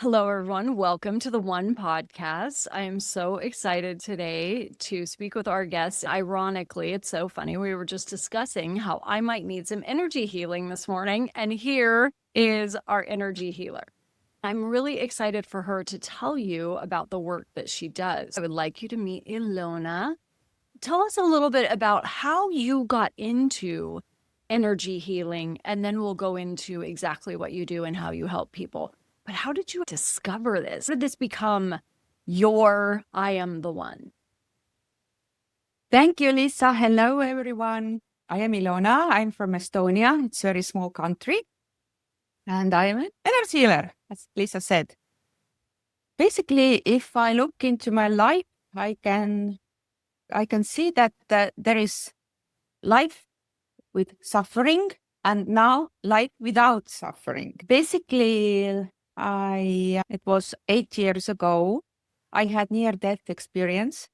Hello, everyone. Welcome to the One Podcast. I am so excited today to speak with our guest. Ironically, it's so funny. We were just discussing how I might need some energy healing this morning, and here is our energy healer. I'm really excited for her to tell you about the work that she does. I would like you to meet Ilona. Tell us a little bit about how you got into energy healing, and then we'll go into exactly what you do and how you help people. But how did you discover this? How did this become your I am the one? Thank you, Lisa. Hello, everyone. I am Ilona. I'm from Estonia. It's a very small country. And I'm an energy healer, as Lisa said. Basically, if I look into my life, I can see that there is life with suffering and now life without suffering. Basically, it was 8 years ago, I had near-death experience.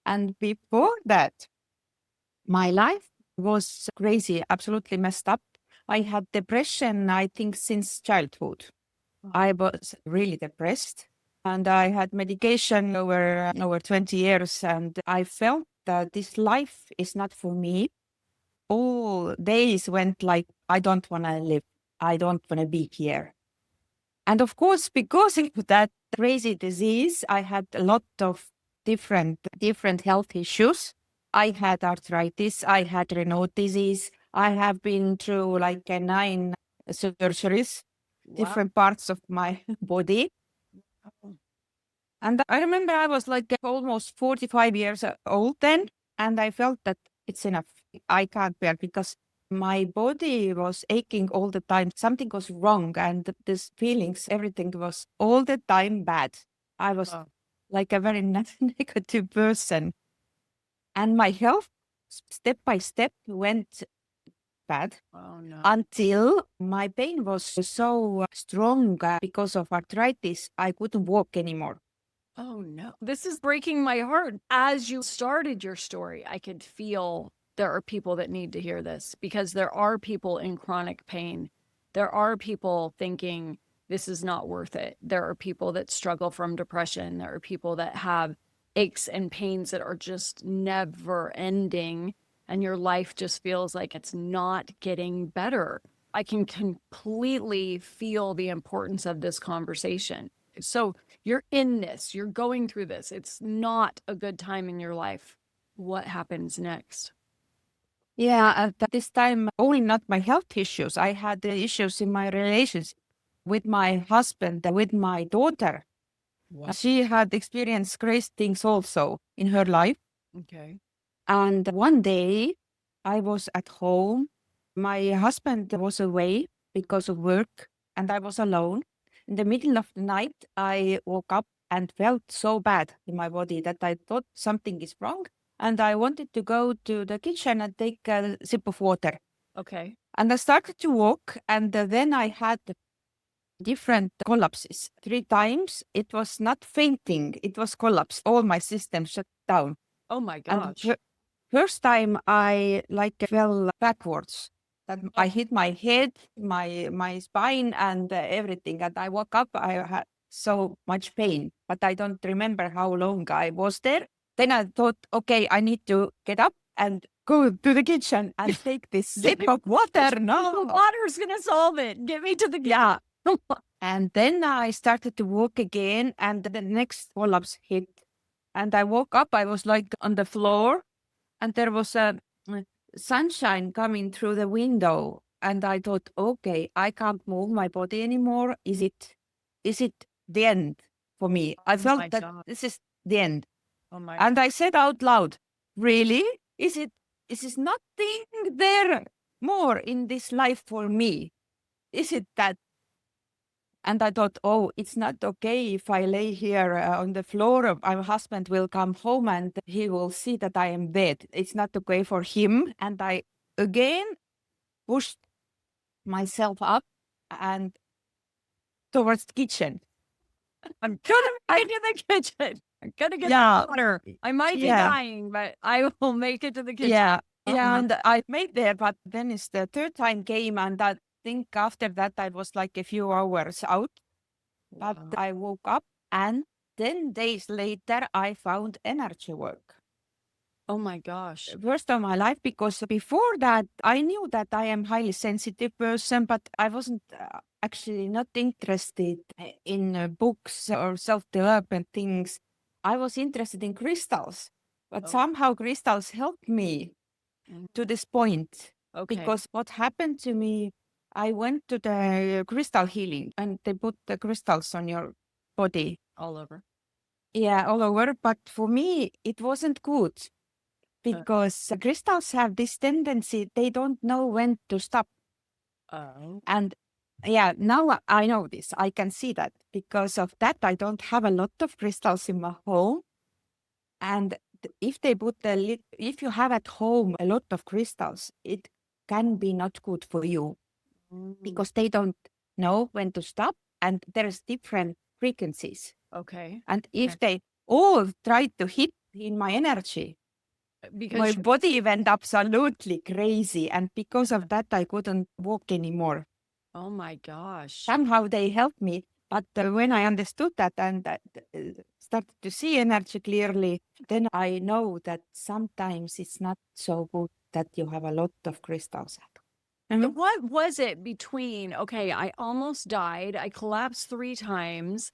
And before that, my life was crazy, absolutely messed up. I had depression, I think, since childhood. I was really depressed and I had medication over 20 years, and I felt that this life is not for me. All days went like, I don't want to live. I don't want to be here. And of course, because of that crazy disease, I had a lot of different health issues. I had arthritis, I had Raynaud disease. I have been through like 9 surgeries, different parts of my body. And I remember I was like almost 45 years old then, and I felt that it's enough. I can't bear, because my body was aching all the time. Something was wrong, and these feelings, everything was all the time bad. I was like a very negative person. And my health, step by step, went bad. Oh, no. Until my pain was so strong because of arthritis, I couldn't walk anymore. Oh, no. This is breaking my heart. As you started your story, I could feel there are people that need to hear this, because there are people in chronic pain. There are people thinking this is not worth it. There are people that struggle from depression. There are people that have aches and pains that are just never ending, and your life just feels like it's not getting better. I can completely feel the importance of this conversation. So you're in this, you're going through this. It's not a good time in your life. What happens next? Yeah, at this time, only not my health issues. I had the issues in my relationship with my husband, with my daughter. Wow. She had experienced crazy things also in her life. Okay. And one day I was at home. My husband was away because of work, and I was alone. In the middle of the night, I woke up and felt so bad in my body that I thought something is wrong. And I wanted to go to the kitchen and take a sip of water. Okay. And I started to walk, and then I had different collapses. 3 times. It was not fainting, it was collapse. All my systems shut down. Oh my And gosh. first time I like fell backwards. That I hit my head, my spine, and everything. And I woke up. I had so much pain, but I don't remember how long I was there. Then I thought, okay, I need to get up and go to the kitchen and take this sip of water. The No, water's gonna solve it. Get me to the yeah. And then I started to walk again, and the next collapse hit. And I woke up. I was like on the floor, and there was a sunshine coming through the window. And I thought, okay, I can't move my body anymore. Is it the end for me? I Oh felt my that God. this is the end. Oh my. And I said out loud, really? Is nothing there more in this life for me? Is it that? And I thought, oh, it's not okay if I lay here on the floor. My husband will come home and he will see that I am dead. It's not okay for him. And I again pushed myself up and towards the kitchen. I'm gonna make it to the kitchen. I'm gonna get Yeah, water. I might be yeah, dying, but I will make it to the kitchen. yeah, Oh yeah. my. And I made there, but then it's the third time came, and I think after that I was like a few hours out. But Wow. I woke up and 10 days later, I found energy work. Oh my gosh. First of my life, because before that, I knew that I am highly sensitive person, but I wasn't actually not interested in books or self-development things. I was interested in crystals, but Oh, somehow crystals helped me to this point. okay. Because what happened to me, I went to the crystal healing and they put the crystals on your body. All over. Yeah, all over. But for me, it wasn't good because crystals have this tendency, they don't know when to stop. Oh. And yeah, now I know this. I can see that. Because of that, I don't have a lot of crystals in my home. And if they put if you have at home a lot of crystals, it can be not good for you because they don't know when to stop. And there's different frequencies. Okay. And if they all try to hit in my energy, my Because body went absolutely crazy. And because of that, I couldn't walk anymore. oh my gosh. Somehow they helped me. But when I understood that and started to see energy clearly, then I know that sometimes it's not so good that you have a lot of crystals. What was it between, okay, I almost died, I collapsed 3 times,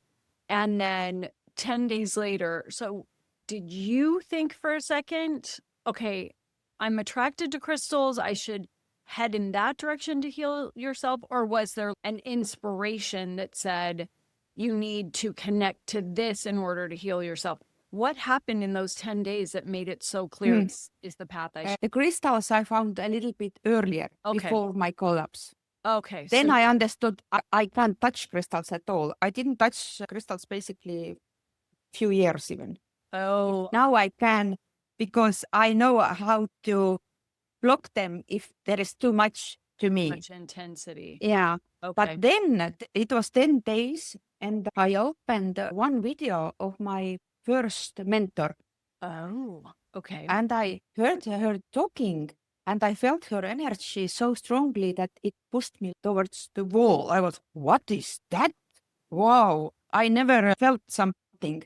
and then 10 days later. So, did you think for a second, okay, I'm attracted to crystals, I should head in that direction to heal yourself? Or was there an inspiration that said, you need to connect to this in order to heal yourself? What happened in those 10 days that made it so clear this is the path I should? The crystals I found a little bit earlier, Okay. before my collapse. Okay. Then So, I understood I can't touch crystals at all. I didn't touch crystals basically few years even. oh, Now I can because I know how to block them if there is too much to me. much intensity. Yeah. Okay. But then it was 10 days and I opened one video of my first mentor Oh, okay. and I heard her talking and I felt her energy so strongly that it pushed me towards the wall. I was, what is that? Wow, I never felt something.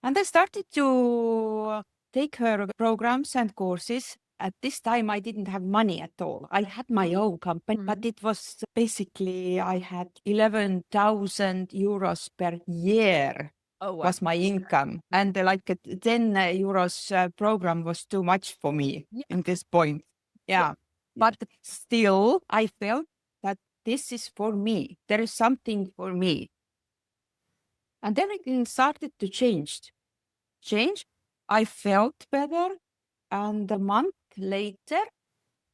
And I started to take her programs and courses. At this time, I didn't have money at all. I had my own company, but it was basically, I had 11,000 euros per year Oh, wow. was my income. And like a 10 euros program was too much for me Yeah. in this point. Yeah. But still, I felt that this is for me. There is something for me. And then it started to change. I felt better. And a month later,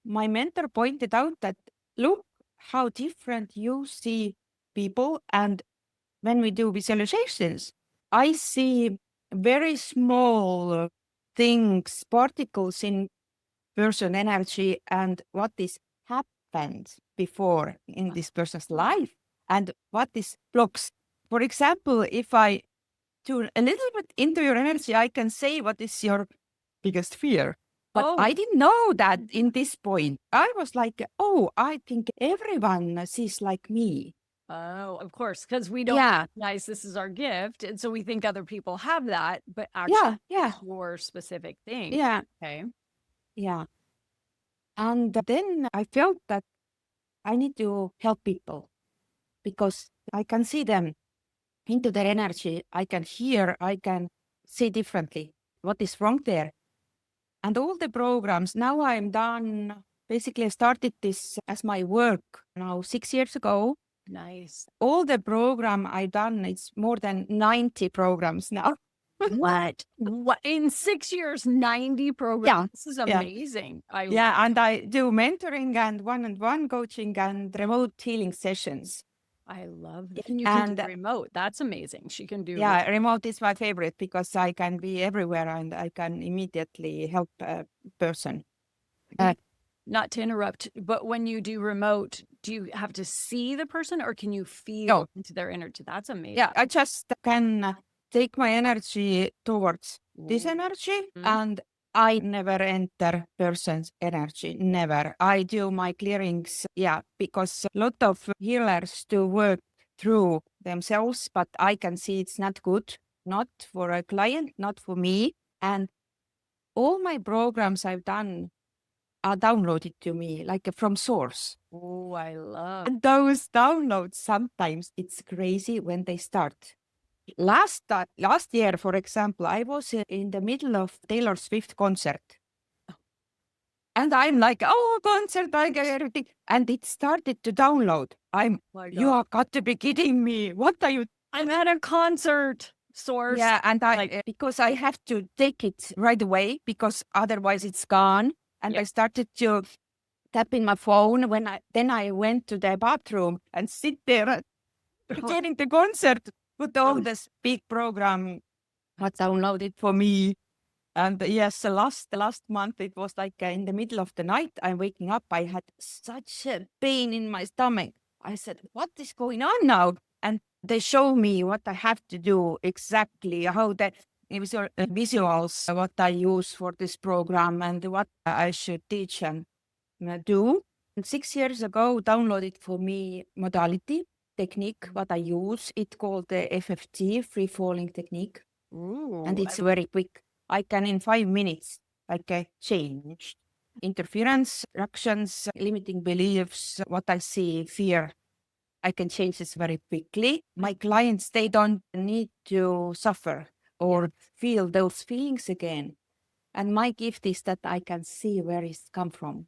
my mentor pointed out that look how different you see people. And when we do visualizations, I see very small things, particles in person energy and what is happened before in this person's life and what is blocks. For example, if I tune a little bit into your energy, I can say what is your biggest fear. But Oh, I didn't know that in this point. I was like, oh, I think everyone sees like me. oh, of course, because we don't Yeah, recognize this is our gift. And so we think other people have that, but actually yeah, yeah, it's your specific thing. yeah, Okay. yeah. And then I felt that I need to help people because I can see them into their energy. I can hear, I can see differently what is wrong there. And all the programs, now I'm done. Basically, I started this as my work now 6 years ago. Nice. All the program I done, it's more than 90 programs now. What? What? In 6 years, 90 programs. Yeah, This is yeah. amazing. Yeah, and I do mentoring and one-on-one coaching and remote healing sessions. I love that. And you can do And remote. That's amazing. She can do yeah, remote is my favorite because I can be everywhere and I can immediately help a person. not to interrupt, but when you do remote, do you have to see the person or can you feel No. into their energy? That's amazing. Yeah, I just can take my energy towards this energy and I never enter person's energy, never. I do my clearings, yeah, because a lot of healers do work through themselves, but I can see it's not good, not for a client, not for me. And all my programs I've done are downloaded to me like from source. Oh, I love. And those downloads, sometimes it's crazy when they start. Last year, for example, I was in the middle of Taylor Swift concert. And I'm like, oh, concert, I get everything. And it started to download. My You God. are got to be kidding me. What are you? I'm at a concert source. Yeah, and because I have to take it right away because otherwise it's gone. And I started to tap in my phone then I went to the bathroom and sit there during the concert, put all this big program was downloaded for me. And yes, the last month it was like in the middle of the night. I'm waking up. I had such a pain in my stomach. I said, "What is going on now?" And they show me what I have to do exactly, how the visuals, what I use for this program, and what I should teach and do. And 6 years ago, downloaded for me modality technique. What I use, it called the FFT, free falling technique, and it's very quick. I can in 5 minutes, change interference, reactions, limiting beliefs, what I see, fear. I can change this very quickly. My clients, they don't need to suffer or feel those feelings again. And my gift is that I can see where it's come from.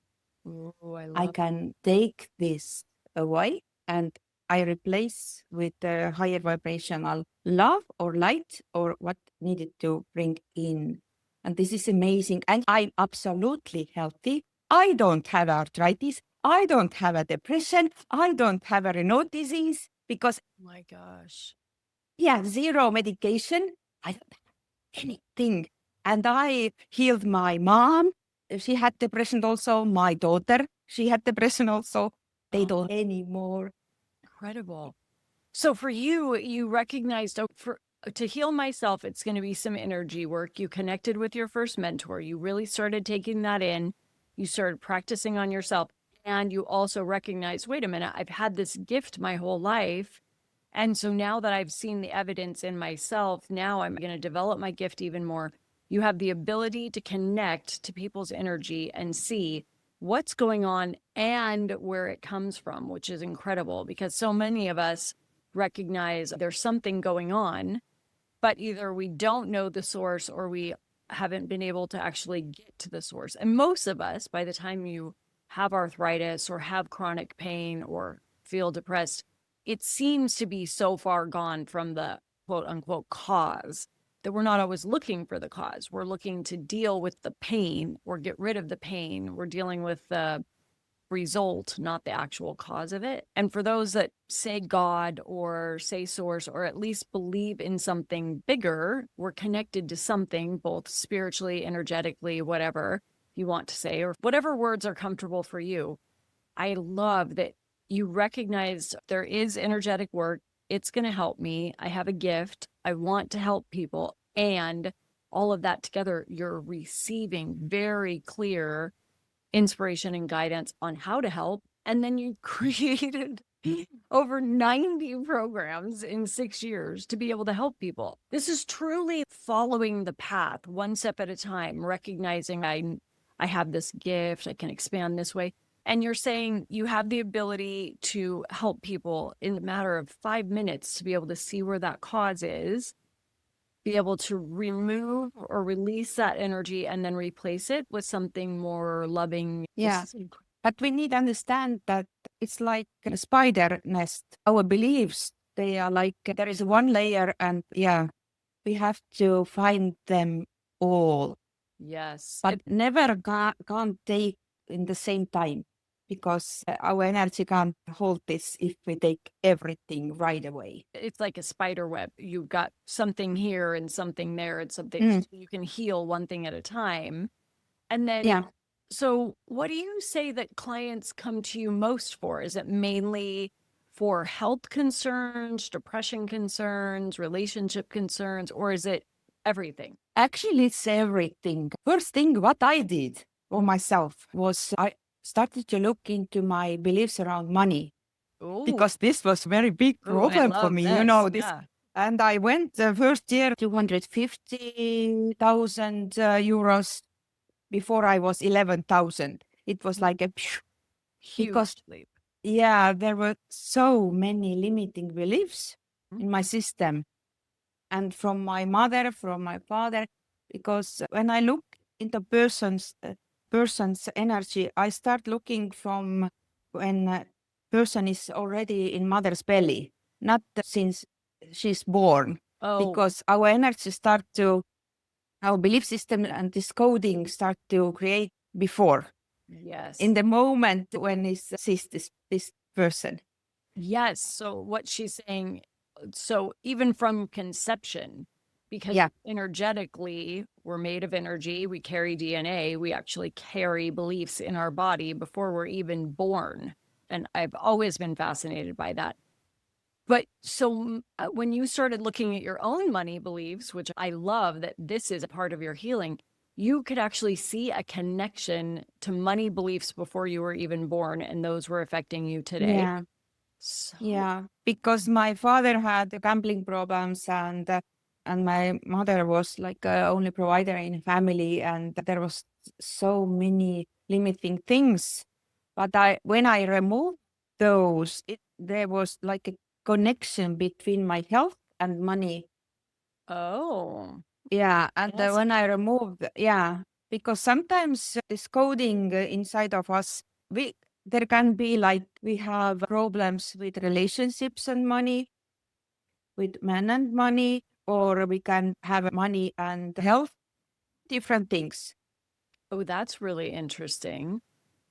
I can take this away and I replace with a higher vibrational love or light or what needed to bring in. And this is amazing. And I'm absolutely healthy. I don't have arthritis. I don't have a depression. I don't have a Renault disease because, my gosh. zero medication. I don't have anything. And I healed my mom. She had depression also. My daughter, she had depression also. They don't anymore. Incredible. So for you, you recognized to heal myself, it's going to be some energy work. You connected with your first mentor. You really started taking that in. You started practicing on yourself. And you also recognized, wait a minute, I've had this gift my whole life. And so now that I've seen the evidence in myself, now I'm going to develop my gift even more. You have the ability to connect to people's energy and see what's going on and where it comes from, which is incredible because so many of us recognize there's something going on, but either we don't know the source or we haven't been able to actually get to the source. And most of us, by the time you have arthritis or have chronic pain or feel depressed, it seems to be so far gone from the quote unquote cause that we're not always looking for the cause. We're looking to deal with the pain or get rid of the pain. We're dealing with the result, not the actual cause of it. And for those that say God or say source, or at least believe in something bigger, we're connected to something, both spiritually, energetically, whatever you want to say, or whatever words are comfortable for you. I love that you recognize there is energetic work. It's going to help me. I have a gift. I want to help people. And all of that together, you're receiving very clear inspiration and guidance on how to help. And then you created over 90 programs in 6 years to be able to help people. This is truly following the path one step at a time, recognizing I have this gift, I can expand this way. And you're saying you have the ability to help people in a matter of 5 minutes to be able to see where that cause is, be able to remove or release that energy and then replace it with something more loving. Yeah. But we need to understand that it's like a spider nest. Our beliefs, they are like, there is one layer and we have to find them all. Yes. But never can't take in the same time because our energy can't hold this if we take everything right away. It's like a spider web. You've got something here and something there and something. So you can heal one thing at a time. And then, so what do you say that clients come to you most for? Is it mainly for health concerns, depression concerns, relationship concerns, or is it everything? Actually, it's everything. First thing what I did for myself was I started to look into my beliefs around money. Ooh, because this was very big ooh, I problem for love me, this. this. Yeah. And I went the first year 250,000 euros. Before I was 11,000. It was like a because Huge leap. yeah, there were so many limiting beliefs in my system, and from my mother, from my father, because when I look into person's energy, I start looking from when a person is already in mother's belly, not since she's born, Oh, because our energy start to our belief system and this coding start to create before yes. in the moment when is sees this person. Yes. So what she's saying, so even from conception, because Yeah, energetically we're made of energy, we carry DNA, we actually carry beliefs in our body before we're even born. And I've always been fascinated by that. But so when you started looking at your own money beliefs, which I love that this is a part of your healing, you could actually see a connection to money beliefs before you were even born, and those were affecting you today. yeah, So, yeah. Because my father had gambling problems, and my mother was like only provider in family, and there was so many limiting things. But I when I removed those, there was like a connection between my health and money. oh, Yeah, and yes. when I removed, yeah, because sometimes this coding inside of us, we there can be like we have problems with relationships and money, with men and money, or we can have money and health, different things. Oh, that's really interesting.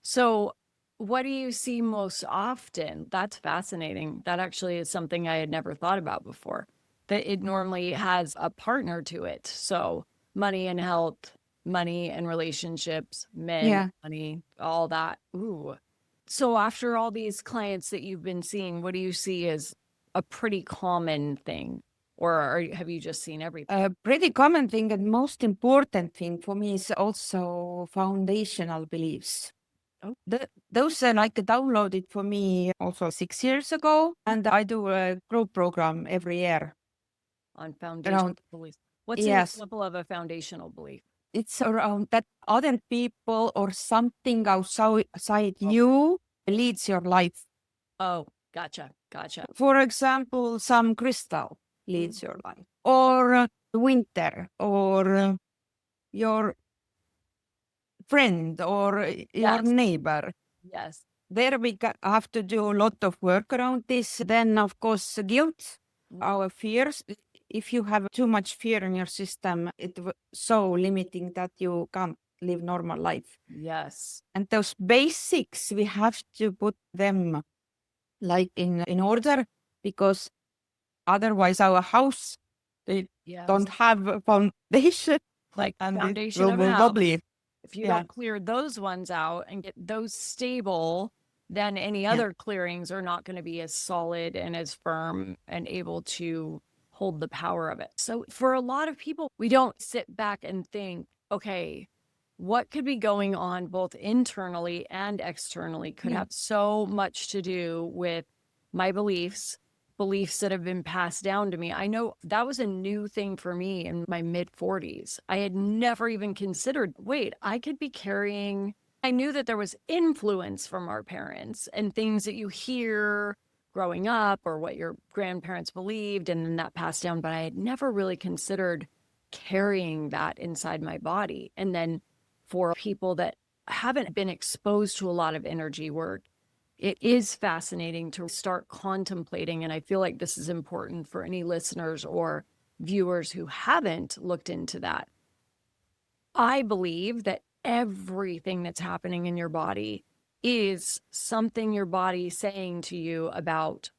So, what do you see most often? That's fascinating. That actually is something I had never thought about before. That it normally has a partner to it. So, money and health, money and relationships, men, Yeah. money, all that. Ooh. So, after all these clients that you've been seeing, what do you see as a pretty common thing? Or have you just seen everything? A pretty common thing and most important thing for me is also foundational beliefs. Oh, Those are like downloaded for me also 6 years ago, and I do a group program every year on foundational around. beliefs. What's an Yes, example of a foundational belief? it's around that other people or something outside Oh, you leads your life. oh, gotcha, gotcha. For example, some crystal Mm, leads your life, or winter, or your friend, or your yes, neighbor. yes. There we have to do a lot of work around this. Then, of course, guilt, Mm, our fears. If you have too much fear in your system, so limiting that you can't live normal life. yes, And those basics, we have to put them like in order, because otherwise our house, they yes. don't have a foundation Like and it foundation will of a be house. wobbly. If you Yeah, don't clear those ones out and get those stable, then any yeah. other clearings are not going to be as solid and as firm and able to hold the power of it. So, for a lot of people, we don't sit back and think, okay, what could be going on both internally and externally could Yeah. have so much to do with my beliefs, beliefs that have been passed down to me. I know that was a new thing for me in my mid 40s. I had never even considered, wait, I could be carrying. I knew that there was influence from our parents and things that you hear growing up or what your grandparents believed and then that passed down, but I had never really considered carrying that inside my body. And then for people that haven't been exposed to a lot of energy work, it is fascinating to start contemplating. And I feel like this is important for any listeners or viewers who haven't looked into that. I believe that everything that's happening in your body is something your body saying to you about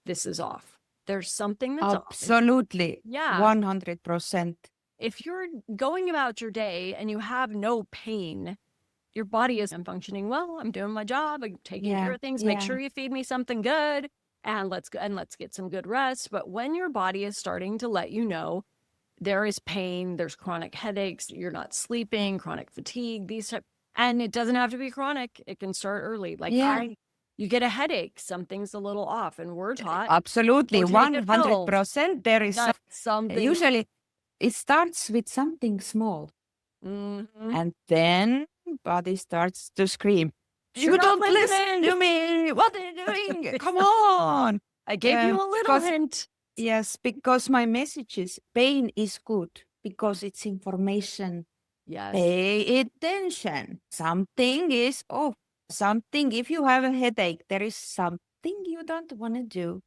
this is off. There's something that's off. Absolutely. Yeah. 100%. If you're going about your day and you have no pain, your body is, I'm functioning well, I'm doing my job, I'm taking care Yeah. of things, make Yeah. sure you feed me something good and let's get some good rest. But when your body is starting to let you know there is pain, there's chronic headaches, you're not sleeping, chronic fatigue, these type, and it doesn't have to be chronic. It can start early. Like Yeah. I You get a headache, something's a little off, and we're taught, Absolutely, go take a pill. 100%. There is Not something. usually it starts with something small, Mhm. and then body starts to scream. You're You not don't listen listening. to me. What are you doing? Come on. I gave you a little Because hint. yes, because my message is pain is good because it's information. Yes. Pay attention. Something is off. Something, if you have a headache, there is something you don't want to do.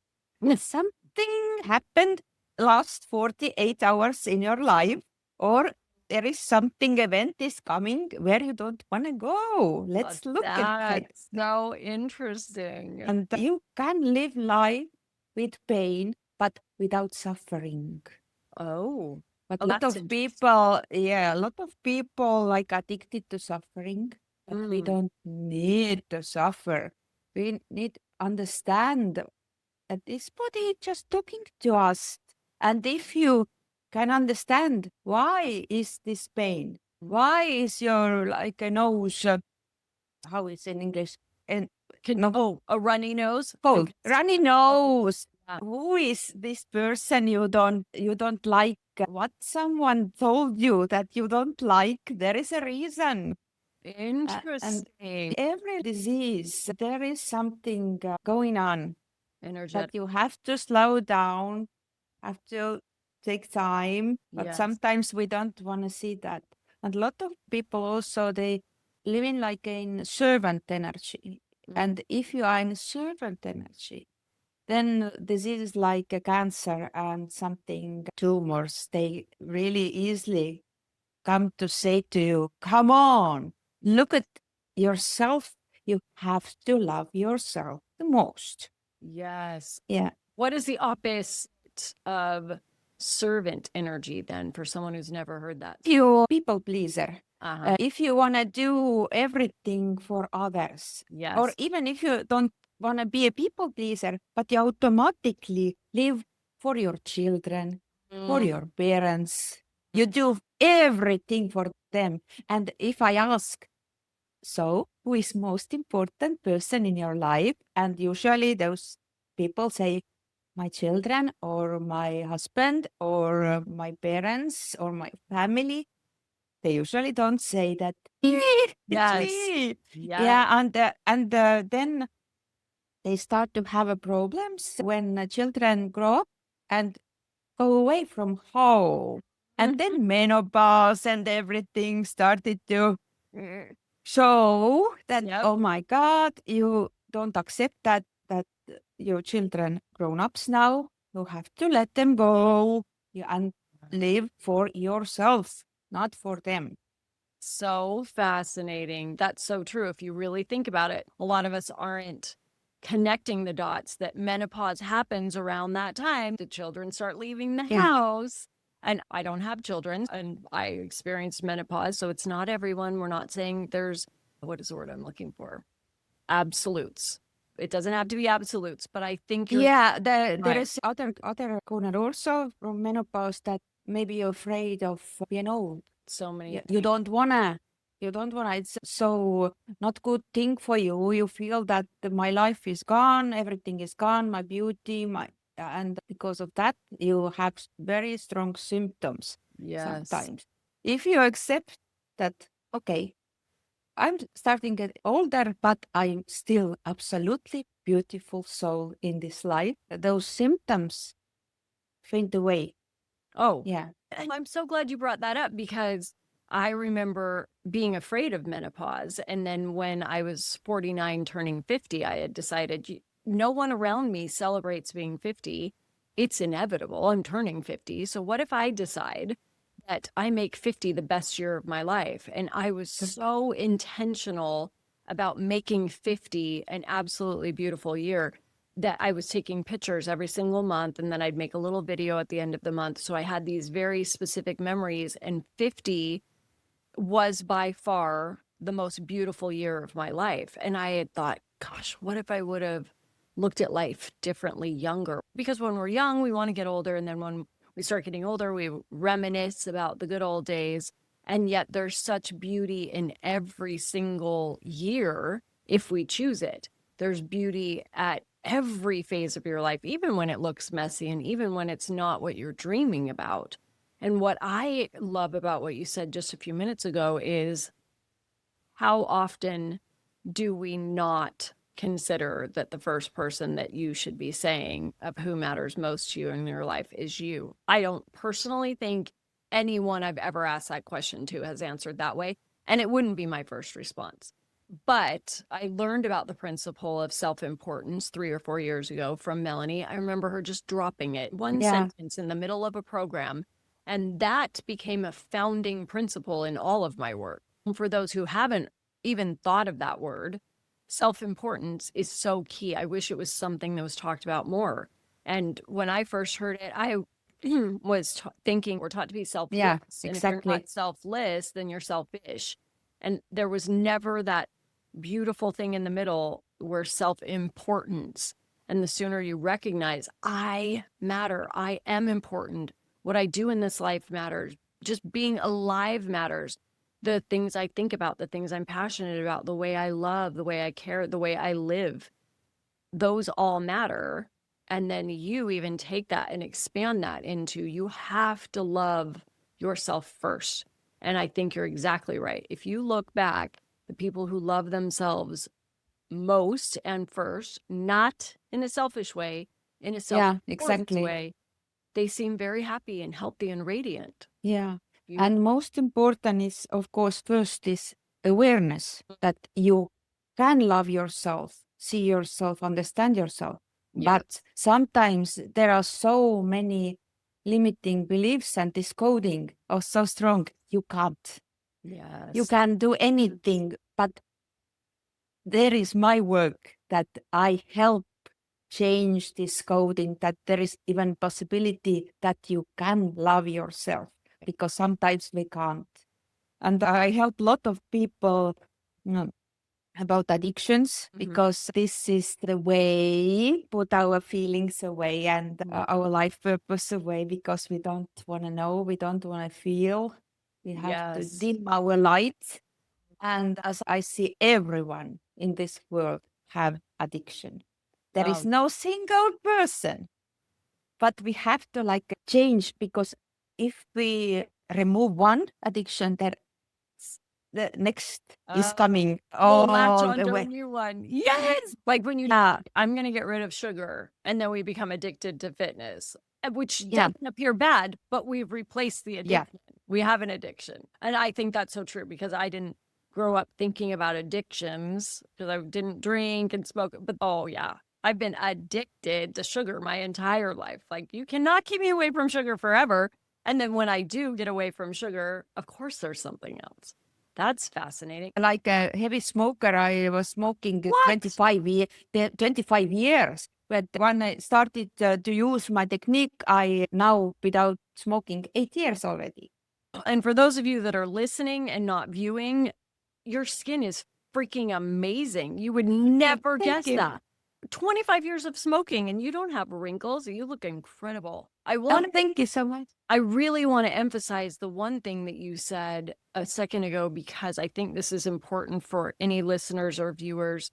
Something happened last 48 hours in your life, or there is something event is coming where you don't want to go. Let's look at that. That's so interesting. And you can live life with pain, but without suffering. Oh, But oh, a lot that's of interesting. people, yeah, a lot of people like addicted to suffering, but we Mm. don't need to suffer. We need to understand that this body is just talking to us. And if you can understand why is this pain, why is your like a nose, how is in English? And no, A runny nose? cold, runny nose. Yeah. Who is this person you don't like? What someone told you that you don't like? There is a reason. And Interesting. every disease, there is something going on that Energetic. you have to slow down, have to take time. But Yes. sometimes we don't want to see that. And a lot of people also, they live in like in servant energy. And if you are in servant energy, then diseases like a cancer and something tumors, they really easily come to say to you, come on, look at yourself. You have to love yourself the most. Yes. Yeah. What is the opposite of servant energy then for someone who's never heard that? You people pleaser. Uh-huh. If you want to do everything for others, Yes. or even if you don't want to be a people pleaser, but you automatically live for your children, for your parents, you do everything for them. And if I ask, so who is most important person in your life? And usually those people say, my children or my husband or my parents or my family. They usually don't say that. It's Yes. me. Yes. Yeah, and then they start to have a problems when children grow up and go away from home. And then menopause and everything started to show that, Yep. oh my God, you don't accept that your children grown ups now. You have to let them go and live for yourself, not for them. So fascinating. That's so true. If you really think about it, a lot of us aren't connecting the dots that menopause happens around that time. The children start leaving the Yeah. house. And I don't have children and I experienced menopause. So it's not everyone. We're not saying there's, what is the word I'm looking for? Absolutes. It doesn't have to be absolutes, but I think you're Yeah, there right. is other corner also from menopause that maybe you're afraid of being old. So many You things. don't wanna. You don't wanna. It's so not good thing for you. You feel that my life is gone, everything is gone, my beauty, and because of that, you have very strong symptoms Yes. sometimes. If you accept that, okay, I'm starting to get older, but I'm still absolutely beautiful soul in this life. Those symptoms fade away. Oh, Yeah. and I'm so glad you brought that up because I remember being afraid of menopause. And then when I was 49 turning 50, I had decided no one around me celebrates being 50. It's inevitable. I'm turning 50. So what if I decide that I make 50 the best year of my life? And I was so intentional about making 50 an absolutely beautiful year that I was taking pictures every single month and then I'd make a little video at the end of the month. So I had these very specific memories, and 50 was by far the most beautiful year of my life. And I had thought, gosh, what if I would have looked at life differently younger? Because when we're young, we want to get older. And then when we start getting older, we reminisce about the good old days. And yet there's such beauty in every single year if we choose it. There's beauty at every phase of your life, even when it looks messy and even when it's not what you're dreaming about. And what I love about what you said just a few minutes ago is how often do we not consider that the first person that you should be saying of who matters most to you in your life is you? I don't personally think anyone I've ever asked that question to has answered that way, and it wouldn't be my first response. But I learned about the principle of self-importance 3 or 4 years ago from Melanie. I remember her just dropping it, one Yeah. sentence in the middle of a program, and that became a founding principle in all of my work. And for those who haven't even thought of that word, self-importance is so key. I wish it was something that was talked about more. And when I first heard it, I was thinking we're taught to be selfless. Yeah, And if you're exactly. not selfless, then you're selfish. And there was never that beautiful thing in the middle where self-importance. And the sooner you recognize, I matter, I am important, what I do in this life matters, just being alive matters. The things I think about, the things I'm passionate about, the way I love, the way I care, the way I live, those all matter. And then you even take that and expand that into you have to love yourself first. And I think you're exactly right. If you look back, the people who love themselves most and first, not in a selfish way, in a Yeah, self-importance exactly. way, they seem very happy and healthy and radiant. Yeah. You, And most important is, of course, first is awareness that you can love yourself, see yourself, understand yourself. yeah, But sometimes there are so many limiting beliefs and this coding are so strong. You can't. You yes. can do anything. But there is my work that I help change this coding, that there is even possibility that you can love yourself, because sometimes we can't. And I help a lot of people, about addictions, Mhm. because this is the way put our feelings away and our life purpose away, because we don't want to know, we don't want to feel, we have to Yes. dim our light. And as I see, everyone in this world have addiction. There is no single person, but we have to like change, because if we remove one addiction, the next is coming We'll latch all the onto a way. new one. Yes. Like when you, I'm going to get rid of sugar. And then we become addicted to fitness, which Yeah, doesn't appear bad, but we've replaced the yeah, addiction. We have an addiction. And I think that's so true because I didn't grow up thinking about addictions because I didn't drink and smoke. But oh, yeah, I've been addicted to sugar my entire life. Like you cannot keep me away from sugar forever. And then when I do get away from sugar, of course, there's something else. That's fascinating. like a heavy smoker. I was smoking What? 25 years. But when I started to use my technique, I now without smoking 8 years already. And for those of you that are listening and not viewing, your skin is freaking amazing. You would never Thank guess you. that. 25 years of smoking and you don't have wrinkles. You look incredible. Oh, thank you so much. I really want to emphasize the one thing that you said a second ago, because I think this is important for any listeners or viewers.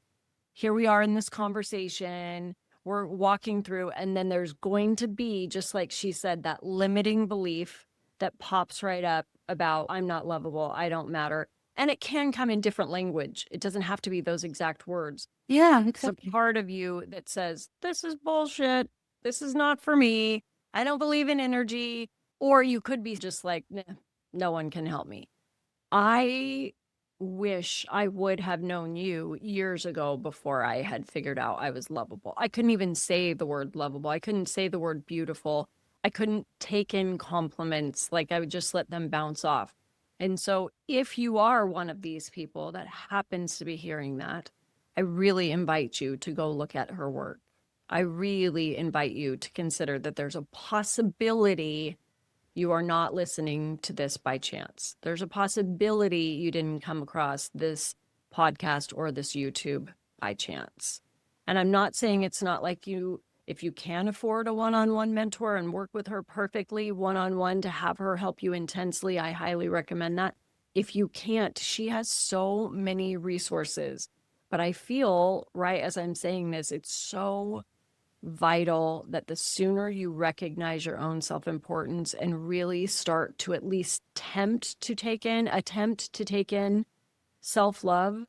Here we are in this conversation. We're walking through, and then there's going to be, just like she said, that limiting belief that pops right up about I'm not lovable, I don't matter. And it can come in different language. It doesn't have to be those exact words. Yeah, It's a exactly. part of you that says, this is bullshit. This is not for me. I don't believe in energy. Or you could be just like, nah, no one can help me. I wish I would have known you years ago before I had figured out I was lovable. I couldn't even say the word lovable. I couldn't say the word beautiful. I couldn't take in compliments. Like I would just let them bounce off. And so if you are one of these people that happens to be hearing that, I really invite you to go look at her work. I really invite you to consider that there's a possibility you are not listening to this by chance. There's a possibility you didn't come across this podcast or this YouTube by chance. And I'm not saying it's not like you, if you can afford a one-on-one mentor and work with her perfectly one-on-one to have her help you intensely, I highly recommend that. If you can't, she has so many resources. But I feel, right, as I'm saying this, it's so vital that the sooner you recognize your own self-importance and really start to at least attempt to take in self-love,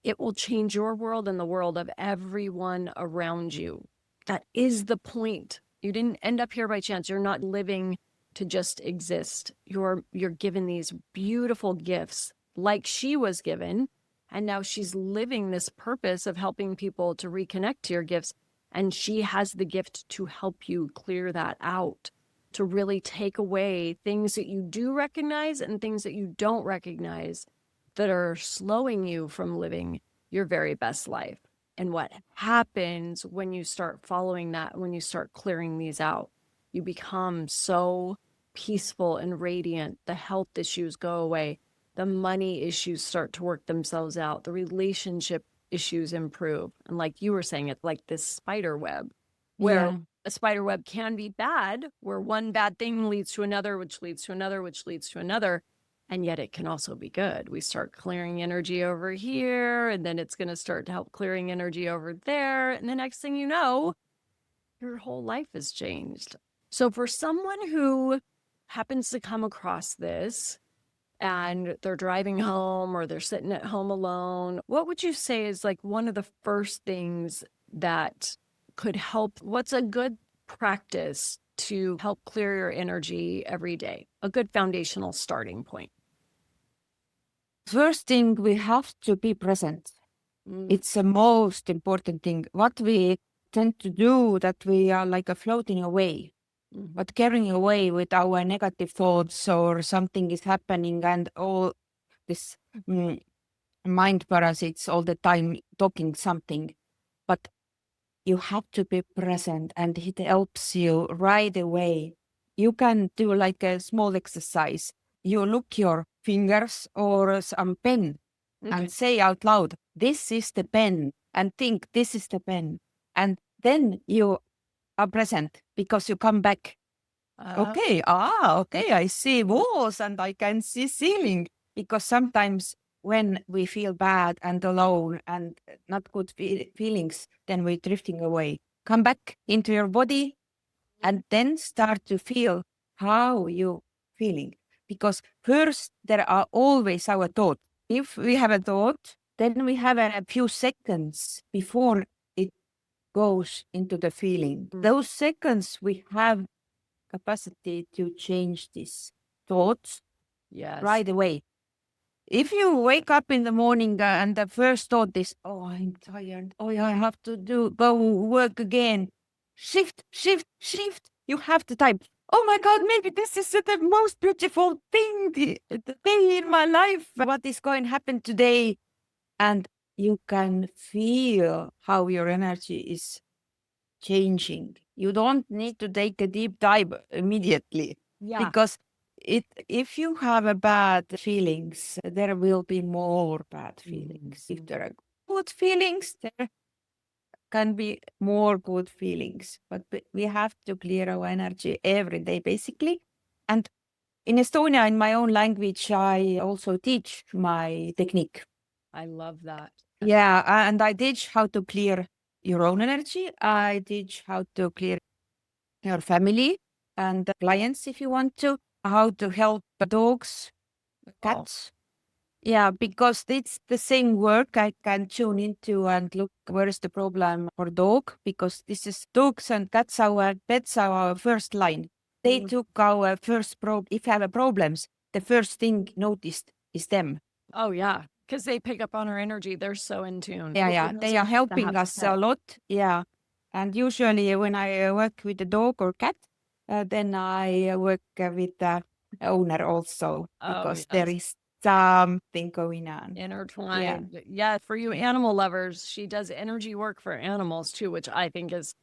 it will change your world and the world of everyone around you. That is the point. You didn't end up here by chance. You're not living to just exist. You're given these beautiful gifts like she was given, and now she's living this purpose of helping people to reconnect to your gifts, and she has the gift to help you clear that out, to really take away things that you do recognize and things that you don't recognize that are slowing you from living your very best life. And what happens when you start following that, when you start clearing these out, you become so peaceful and radiant. The health issues go away. The money issues start to work themselves out. The relationship issues improve. And like you were saying, it's like this spider web where Yeah. a spider web can be bad, where one bad thing leads to another, which leads to another, which leads to another. And yet it can also be good. We start clearing energy over here, and then it's going to start to help clearing energy over there. And the next thing you know, your whole life has changed. So for someone who happens to come across this and they're driving home or they're sitting at home alone, what would you say is like one of the first things that could help? What's a good practice to help clear your energy every day? A good foundational starting point. First thing, we have to be present. It's the most important thing. What we tend to do that we are like a floating away, but carrying away with our negative thoughts or something is happening and all this mind parasites all the time talking something. But you have to be present and it helps you right away. You can do like a small exercise. You look your fingers or some pen and say out loud, this is the pen, and think this is the pen. And then you are present because you come back. Okay, I see walls and I can see ceiling. Because sometimes when we feel bad and alone and not good feelings, then we're drifting away. Come back into your body and then start to feel how you feeling. Because first there are always our thoughts. If we have a thought, then we have a few seconds before it goes into the feeling. Those seconds we have capacity to change these thoughts right away. If you wake up in the morning and the first thought is, oh, I'm tired. Oh, I have to go work again. Shift. You have to type, oh my God, maybe this is the most beautiful thing, the day in my life. What is going to happen today? And you can feel how your energy is changing. You don't need to take a deep dive immediately. Yeah. Because if you have a bad feelings, there will be more bad feelings. If there are good feelings, there can be more good feelings. But we have to clear our energy every day, basically. And in Estonia, in my own language, I also teach my technique. I love that. Yeah, and I teach how to clear your own energy. I teach how to clear your family and clients if you want to, how to help dogs, cats. Yeah, because it's the same work I can tune into and look where is the problem for dog, because this is dogs and cats, our pets are our first line. They took our first if you have a problems, the first thing noticed is them. Oh, yeah. Because they pick up on our energy. They're so in tune. Yeah. They are helping us a lot. Yeah. And usually when I work with a dog or cat, then I work with the owner also, because there is something going on. Intertwined. Yeah. For you animal lovers, she does energy work for animals too, which I think is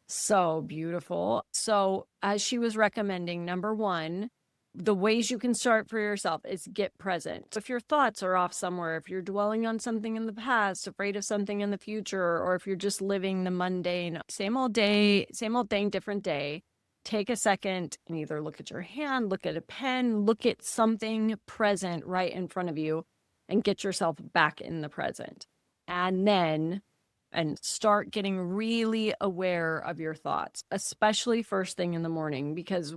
so beautiful. So as she was recommending, number one, the ways you can start for yourself is get present. If your thoughts are off somewhere, if you're dwelling on something in the past, afraid of something in the future, or if you're just living the mundane, same old day, same old thing, different day, take a second and either look at your hand, look at a pen, look at something present right in front of you and get yourself back in the present. and start getting really aware of your thoughts, especially first thing in the morning, because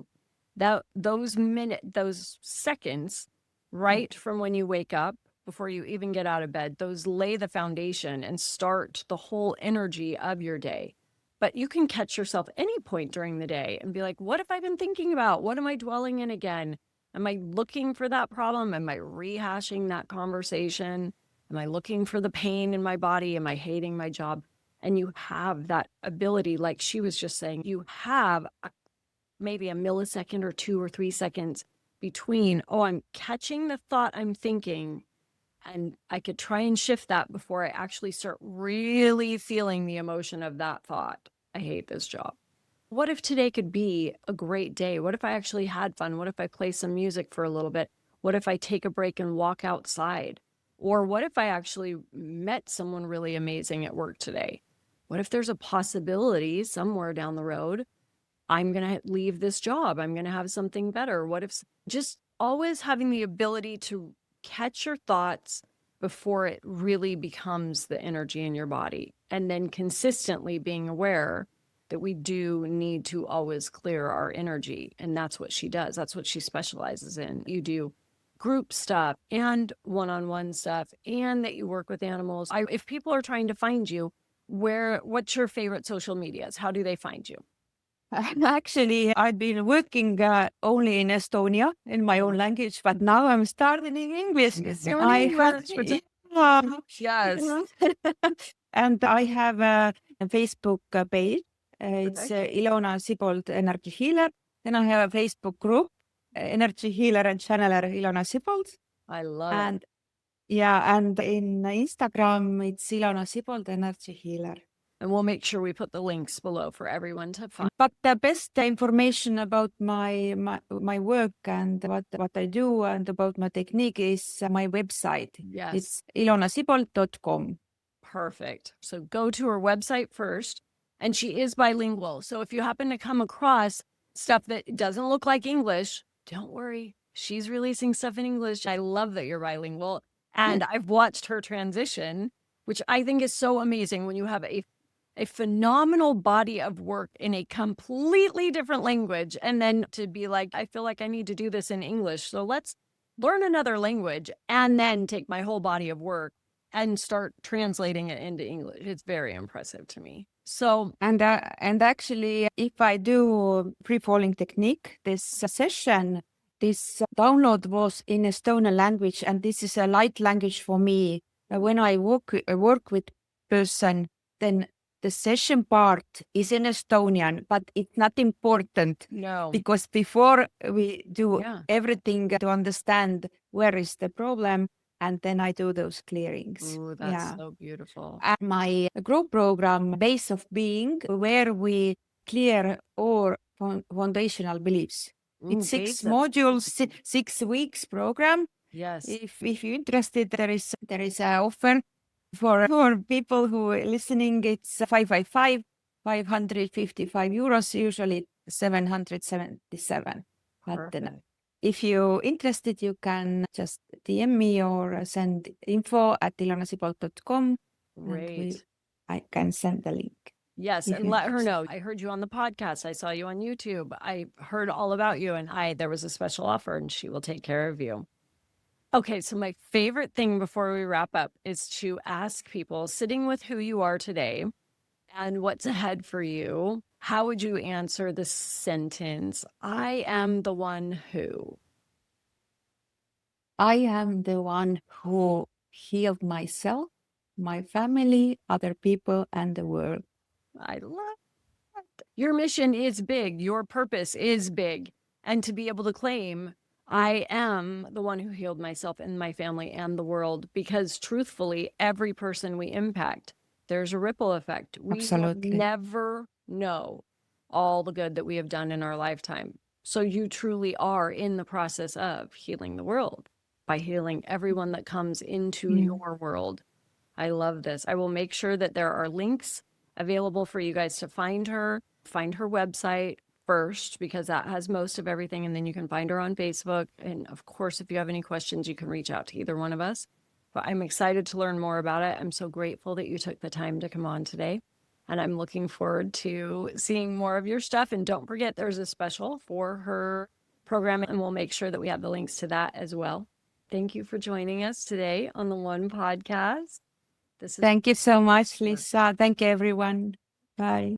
those seconds right from when you wake up before you even get out of bed, those lay the foundation and start the whole energy of your day. But you can catch yourself any point during the day and be like, what have I been thinking about? What am I dwelling in again? Am I looking for that problem? Am I rehashing that conversation? Am I looking for the pain in my body? Am I hating my job? And you have that ability, like she was just saying, you have maybe a millisecond or 2 or 3 seconds between, oh, I'm catching the thought I'm thinking, and I could try and shift that before I actually start really feeling the emotion of that thought. I hate this job. What if today could be a great day? What if I actually had fun? What if I play some music for a little bit? What if I take a break and walk outside? Or what if I actually met someone really amazing at work today? What if there's a possibility somewhere down the road I'm going to leave this job? I'm going to have something better. What if just always having the ability to catch your thoughts before it really becomes the energy in your body, and then consistently being aware that we do need to always clear our energy. And that's what she does. That's what she specializes in. You do group stuff and one-on-one stuff, and that you work with animals. If people are trying to find you, what's your favorite social medias? How do they find you? Actually, I've been working only in Estonia in my own language, but now I'm starting in English. I have, Yes. and I have a Facebook page. It's Perfect. Ilona Sibold Energy Healer. Then I have a Facebook group, Energy Healer and Channeler Ilona Sibold. I love it. And yeah, and in Instagram, it's Ilona Sibold Energy Healer. And we'll make sure we put the links below for everyone to find. But the best information about my work and what I do and about my technique is my website. Yes. It's ilonasibold.com. Perfect. So go to her website first. And she is bilingual. So if you happen to come across stuff that doesn't look like English, don't worry. She's releasing stuff in English. I love that you're bilingual. And I've watched her transition, which I think is so amazing when you have a phenomenal body of work in a completely different language. And then to be like, I feel like I need to do this in English. So let's learn another language and then take my whole body of work and start translating it into English. It's very impressive to me. So, and actually, if I do free-falling technique, this session, this download was in Estonian language, and this is a light language for me. When I work with person, then the session part is in Estonian, but it's not important. no. Because before we do everything to understand where is the problem, and then I do those clearings. Ooh, that's so beautiful. And my group program, Base of Being, where we clear all foundational beliefs. It's 6 modules, 6 weeks program. Yes. If you're interested, there is an offer for people who are listening. It's 555, 555 euros, usually 777. But if you're interested, you can just DM me or send info@ilonasibold.com. Great. I can send the link. Yes, and let her know. I heard you on the podcast. I saw you on YouTube. I heard all about you, and there was a special offer, and she will take care of you. Okay, so my favorite thing before we wrap up is to ask people, sitting with who you are today and what's ahead for you, how would you answer the sentence, I am the one who? I am the one who healed myself, my family, other people, and the world. I love that. Your mission is big. Your purpose is big. And to be able to claim, I am the one who healed myself and my family and the world, because truthfully, every person we impact, there's a ripple effect. We will never know all the good that we have done in our lifetime. So you truly are in the process of healing the world by healing everyone that comes into your world. I love this. I will make sure that there are links available for you guys to find her website first, because that has most of everything. And then you can find her on Facebook. And of course, if you have any questions, you can reach out to either one of us. But I'm excited to learn more about it. I'm so grateful that you took the time to come on today. And I'm looking forward to seeing more of your stuff. And don't forget, there's a special for her program, and we'll make sure that we have the links to that as well. Thank you for joining us today on the One Podcast. Thank you so much, Lisa. Thank you, everyone. Bye.